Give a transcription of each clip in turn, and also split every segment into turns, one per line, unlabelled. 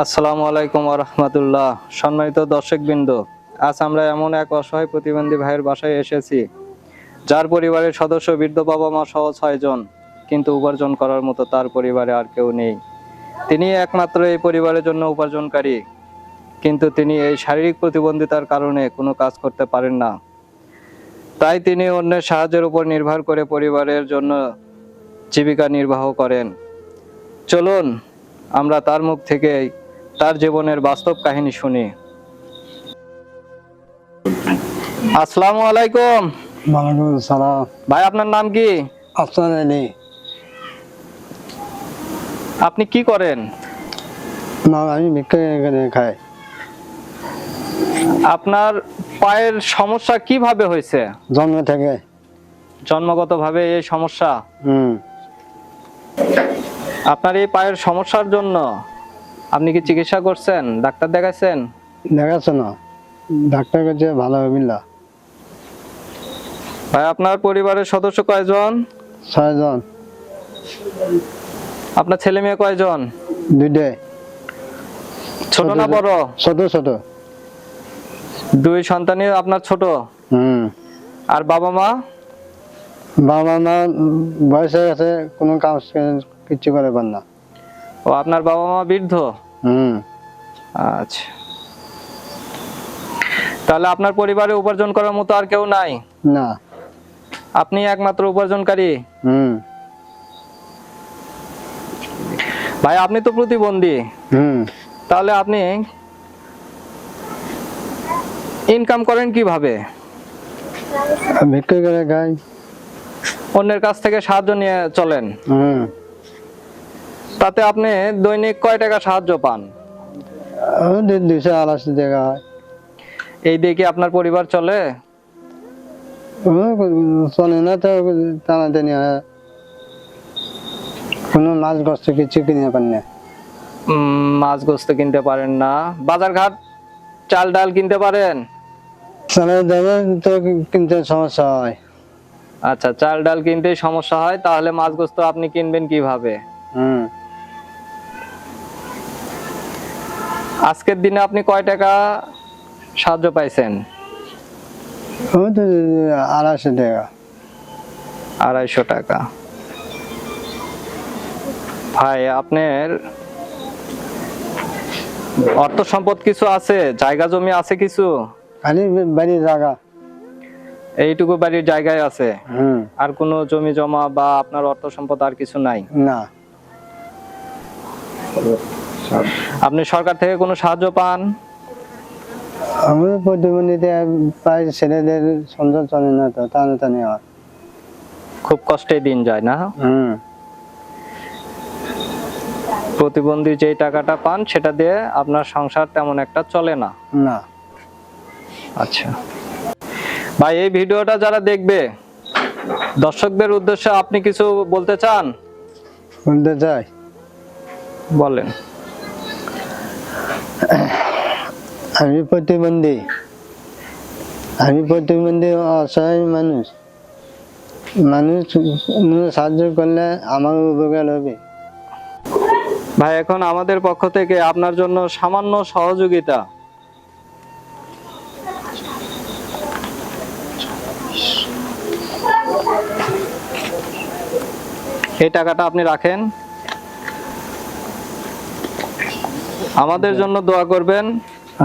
আসসালামু আলাইকুম ওয়া রাহমাতুল্লাহ। সম্মানিত দর্শকবৃন্দ, আজ আমরা এমন এক অসহায় প্রতিবন্ধী ভাইয়ের বাসায় এসেছি যার পরিবারের সদস্য বৃদ্ধ বাবা মা সহ 6 জন, কিন্তু উপার্জন করার মতো তার পরিবারে আর কেউ নেই। তিনি একমাত্র এই পরিবারের জন্য উপার্জনকারী, কিন্তু তিনি এই শারীরিক প্রতিবন্ধিতার কারণে কোনো কাজ করতে পারেন না। তাই তিনি অন্যের সাহায্যের উপর নির্ভর করে পরিবারের জন্য জীবিকা নির্বাহ করেন। চলুন আমরা তার মুখ থেকে তার জীবনের বাস্তব কাহিনী শুনি। আসসালামু আলাইকুম।
ওয়ালাইকুম আসসালাম।
ভাই, আপনার নাম কি?
আফসার আলী।
আপনি কি করেন?
না, আমি ভিক্ষা করে খাই।
আপনার পায়ের সমস্যা কিভাবে হয়েছে?
জন্ম থেকে।
জন্মগতভাবে এই সমস্যা? আপনার এই পায়ের সমস্যার জন্য আপনি কি চিকিৎসা করছেন? ডাক্তার দেখাইছেন?
দেখাচ্ছে না, ডাক্তার কাছে ভালো হবে না।
ভাই, আপনার পরিবারের সদস্য কয়জন?
6 জন।
আপনার ছেলে মেয়ে কয়জন?
2টে।
ছোট না বড়?
ছোট ছোট।
2 সন্তানই আপনার ছোট? আর বাবা মা?
বাবা মা বয়স হয়ে গেছে, কোনো কাজ কিছু করে পার না।
ও, আপনার বাবা মা বৃদ্ধ? আচ্ছা, তাহলে আপনার পরিবারে উপার্জন করার মতো আর কেউ নাই?
না,
আপনি একমাত্র উপার্জনকারী? ভাই, আপনি তো প্রতিবন্ধী, তাহলে আপনি ইনকাম করেন কিভাবে?
ভিক্ষা করে খাই।
অন্যের কাছ থেকে সাহায্য নিয়ে চলেন? তাতে আপনি দৈনিক কয় টাকা সাহায্য পান?
280 টাকা।
এই দিয়ে কি আপনার পরিবার চলে?
চলে না তো, টানাটানি হয়। কোনো মাছ গোস্ত কিছু কিনে পান না।
মাছ গোস্ত কিনতে পারেন না? বাজার ঘাট চাল ডাল কিনতে পারেন?
চালের দামে তো কিনতে সমস্যা হয়।
আচ্ছা, চাল ডাল কিনতে সমস্যা হয়, তাহলে মাছ গোস্ত আপনি কিনবেন কিভাবে? আজকের দিনে আপনি কয় টাকা সাহায্য পাইছেন?
250 টাকা।
250 টাকা। ভাই, আপনার অর্থ সম্পদ কিছু আছে? জায়গা জমি আছে কিছু?
খালি বাড়ির জায়গা।
এইটুকু বাড়ির জায়গায় আছে? আর কোনো জমি জমা বা আপনার অর্থ সম্পদ আর কিছু নাই?
না।
আপনি সরকার থেকে কোনো সাহায্য পান?
আমি প্রতিবন্ধীতে প্রায় ছেলেদের সংসার চলে না, তো টানাটানি হয়।
খুব কষ্টে দিন যায় না? প্রতিবন্ধী যেই টাকাটা পান সেটা দিয়ে আপনার সংসার তেমন একটা চলে না?
না।
আচ্ছা ভাই, এই ভিডিওটা যারা দেখবে, দর্শকদের উদ্দেশ্যে আপনি কিছু বলতে চান?
বলতে চাই।
বলেন।
আমি প্রতিবন্ধী, অসহায় মানুষ সাহায্য করলে আমার উপকার হবে।
ভাই, এখন আমাদের পক্ষ থেকে আপনার জন্য সামান্য সহযোগিতা। এই টাকাটা আপনি রাখেন, আমাদের জন্য দোয়া করবেন।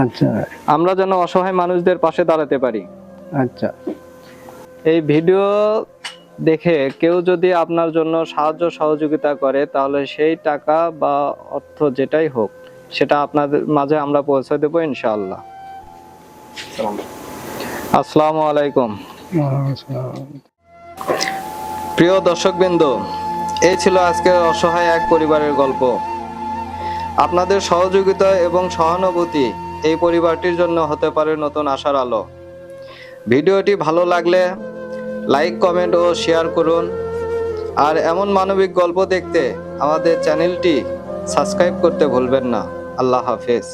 আচ্ছা।
আমরা যেন অসহায় মানুষদের পাশে দাঁড়াতে পারি।
আচ্ছা।
এই ভিডিও দেখে কেউ যদি আপনার জন্য সাহায্য সহযোগিতা করে, তাহলে সেই টাকা বা অর্থ যেটাই হোক, সেটা আপনাদের মাঝে আমরা পৌঁছে দেব ইনশাআল্লাহ। আসসালামু আলাইকুম। প্রিয় দর্শকবৃন্দ, এই ছিল আজকের অসহায় এক পরিবারের গল্প। আপনাদের সহযোগিতা এবং সহানুভূতি এই পরিবারটির জন্য হতে পারে নতুন আশার আলো। ভিডিওটি ভালো লাগলে লাইক, কমেন্ট ও শেয়ার করুন। আর এমন মানবিক গল্প দেখতে আমাদের চ্যানেলটি সাবস্ক্রাইব করতে ভুলবেন না। আল্লাহ হাফেজ।